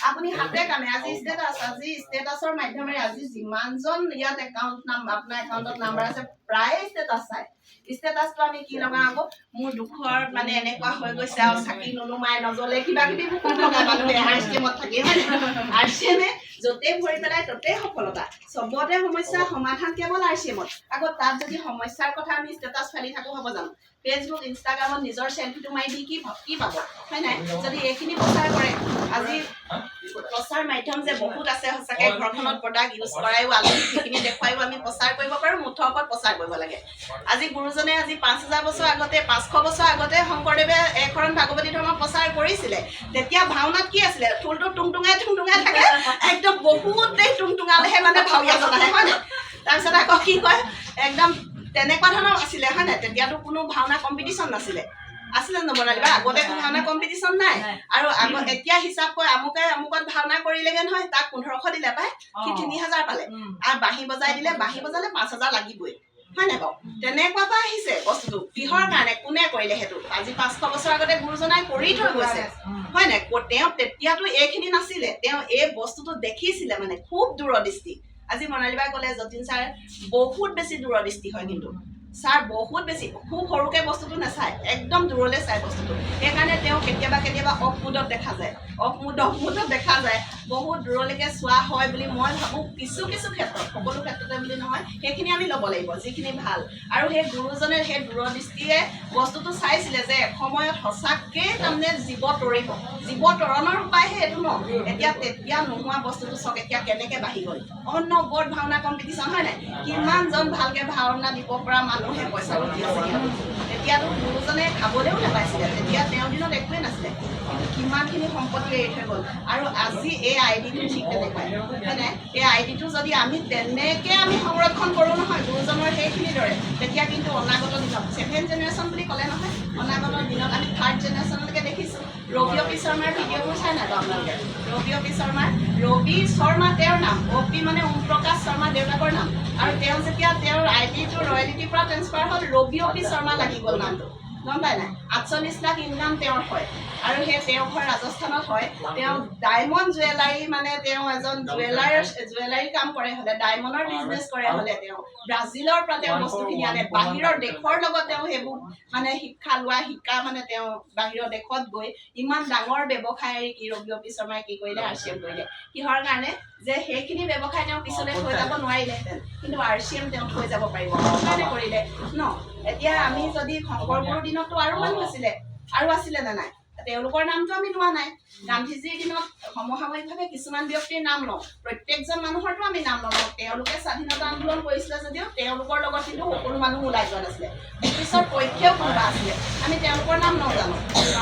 আপুনি হাতে কামে আজি ষ্টেটাছৰ মাধ্যমেৰে আজি যিমানজন ইয়াত একাউণ্ট আপোনাৰ একাউণ্টত নাম্বাৰ আছে প্ৰায় ষ্টেটাছ চাই ষ্টেটাছটো আমি কি লগাওঁ আকৌ মোৰ দুখৰ মানে এনেকুৱা হৈ গৈছে আৰু চাকি নুনুমাই নজ্বলে কিবা কিবি বহুত লগাই মানুহে RCMত থাকি হয় RCMে য'তেই ভৰি পেলাই ত'তেই সফলতা চবতে সমস্যাৰ সমাধান কেৱল RCMত আকৌ তাত যদি সমস্যাৰ কথা আমি ষ্টেটাছ ফালি থাকোঁ হ'ব জানো ফেচবুক ইনষ্টাগ্ৰামত নিজৰ চেল্ফিটো মাৰি দি কি পাব হয় নাই যদি এইখিনি প্ৰচাৰ কৰে আজি প্ৰচাৰ মাধ্যম যে বহুত আছে সঁচাকৈ ঘৰখনত প্ৰডাক্ট ইউজ কৰায়ো আলহীক সেইখিনি দেখুৱাইও আমি প্ৰচাৰ কৰিব পাৰোঁ মুঠৰ ওপৰত প্ৰচাৰ কৰিব লাগে আজি গুৰুজনে আজি 5000 বছৰ আগতে 500 বছৰ আগতে শংকৰদেৱে একশৰণ ভাগৱতী ধৰ্ম প্ৰচাৰ কৰিছিলে তেতিয়া ভাওনাত কি আছিলে ঠোলটো টুংটুঙাই থাকে একদম বহুত দেশ টুংটুঙালেহে মানে ভাওৰীয়াজন আহে হয় নাই তাৰপিছত আকৌ কি কয় একদম তেনেকুৱা ধৰণৰ আছিলে হয় নাই তেতিয়াতো কোনো ভাওনা কম্পিটিশ্যন নাছিলে আছিলে নবনালিবা আগতে ভাওনা কম্পিটিশ্যন নাই আৰু এতিয়া হিচাপ কৰে আমুকত ভাওনা কৰিলেগে নহয় তাক 1500 দিলে পায় সি 3000 পালে আৰু বাঁহী বজাই দিলে বাঁহী বজালে 5000 লাগিবই হয় নাই বাৰু তেনেকুৱা পৰা আহিছে বস্তুটো কিহৰ কাৰণে কোনে কৰিলে সেইটো আজি 500 বছৰ আগতে গুৰুজনাই কৰি থৈ গৈছে হয় নাই তেওঁ তেতিয়াতো এইখিনি নাছিলে তেওঁ এই বস্তুটো দেখিছিলে মানে খুব দূৰদৃষ্টি আজি মনালিবাই ক'লে যতীন ছাৰ বহুত বেছি দূৰদৃষ্টি হয় কিন্তু ছাৰ বহুত বেছি খুব সৰুকে বস্তুটো নাচায় একদম দূৰলৈ চাই বস্তুটো সেইকাৰণে তেওঁ কেতিয়াবা অফমুডত দেখা যায় অফমুডত দেখা যায় বহুত দূৰলৈকে চোৱা হয় বুলি মই ভাবোঁ কিছু ক্ষেত্ৰত সকলো ক্ষেত্ৰতে বুলি নহয় সেইখিনি আমি ল'ব লাগিব যিখিনি ভাল আৰু সেই গুৰুজনে সেই দূৰদৃষ্টিয়ে বস্তুটো চাইছিলে যে সময়ত সঁচাকৈ তাৰমানে জীৱ তৰণৰ উপায়হে এইটো ন তেতিয়া নোহোৱা বস্তুটো চাওক এতিয়া কেনেকৈ বাঢ়ি গ'ল অনবৰত ভাওনা কম্পিটিশ্যন হয় নাই কিমানজন ভালকৈ ভাওনা দিব পৰা মানুহে পইচা ঘটি আছে তেতিয়াতো গুৰুজনে খাবলৈও নাপাইছিলে তেতিয়া তেওঁৰ দিনত একোৱেই নাছিলে কিন্তু কিমানখিনি সম্পত্তি এৰি থৈ গ'ল আৰু আজি এই আইডিটো ঠিক তেনেকুৱাই হয় নাই এই আইডিটো যদি আমি তেনেকৈ আমি সংৰক্ষণ কৰোঁ নহয় গুৰুজনৰ সেইখিনিৰ দৰে তেতিয়া কিন্তু অনাগত দিনত 7th জেনেৰেশ্যন বুলি ক'লে নহয় অনাগত দিনত আমি 3rd জেনেৰেশ্যনলৈকে দেখিছোঁ ৰবি অপি শৰ্মাৰ ভিডিঅ'বোৰ চাই নাই আপোনালোকে ৰবি শৰ্মা তেওঁৰ নাম অপি মানে ওম প্ৰকাশ শৰ্মা দেউতাকৰ নাম আৰু তেওঁ যেতিয়া তেওঁৰ আইডিটো ৰয়েলিটিৰ পৰা ট্ৰেন্সফাৰ হ'ল ৰবি অপি শৰ্মা লাগি গ'ল নামটো গম পাই নাই 48 লাখ ইনকাম তেওঁৰ হয় আৰু সেই তেওঁৰ ঘৰ ৰাজস্থানত হয় তেওঁ ডায়মণ্ড জুৱেলাৰী মানে তেওঁ এজন জুৱেলাৰী কাম কৰে হ'লে ডায়মণ্ডৰ বিজনেছ কৰে হ'লে তেওঁ ব্ৰাজিলৰ পৰা তেওঁ বস্তুখিনি আনে বাহিৰৰ দেশৰ লগত তেওঁ সেইবোৰ মানে শিকা মানে তেওঁ বাহিৰৰ দেশত গৈ ইমান ডাঙৰ ব্যৱসায় কি ৰবি অপি শৰ্মাই কি কৰিলে RCM কৰিলে কিহৰ কাৰণে যে সেইখিনি ব্যৱসায় তেওঁ পিছলৈ থৈ যাব নোৱাৰিলেহেঁতেন কিন্তু RCM তেওঁ থৈ যাব পাৰিব কাৰণে কৰিলে ন এতিয়া আমি যদি শংকৰগুৰুৰ দিনততো আৰু মানুহ আছিলে নে নাই তেওঁলোকৰ নামটো আমি লোৱা নাই গান্ধীজীৰ দিনত সমসাময়িকভাৱে কিছুমান ব্যক্তিৰ নাম লওঁ প্ৰত্যেকজন মানুহৰতো আমি নাম নলওঁ তেওঁলোকে স্বাধীনতা আন্দোলন কৰিছিলে যদিও তেওঁলোকৰ লগত কিন্তু সকলো মানুহ ওলাই যোৱা নাছিলে ব্ৰিটিছৰ পক্ষেও কোনোবা আছিলে আমি তেওঁলোকৰ নাম নজানো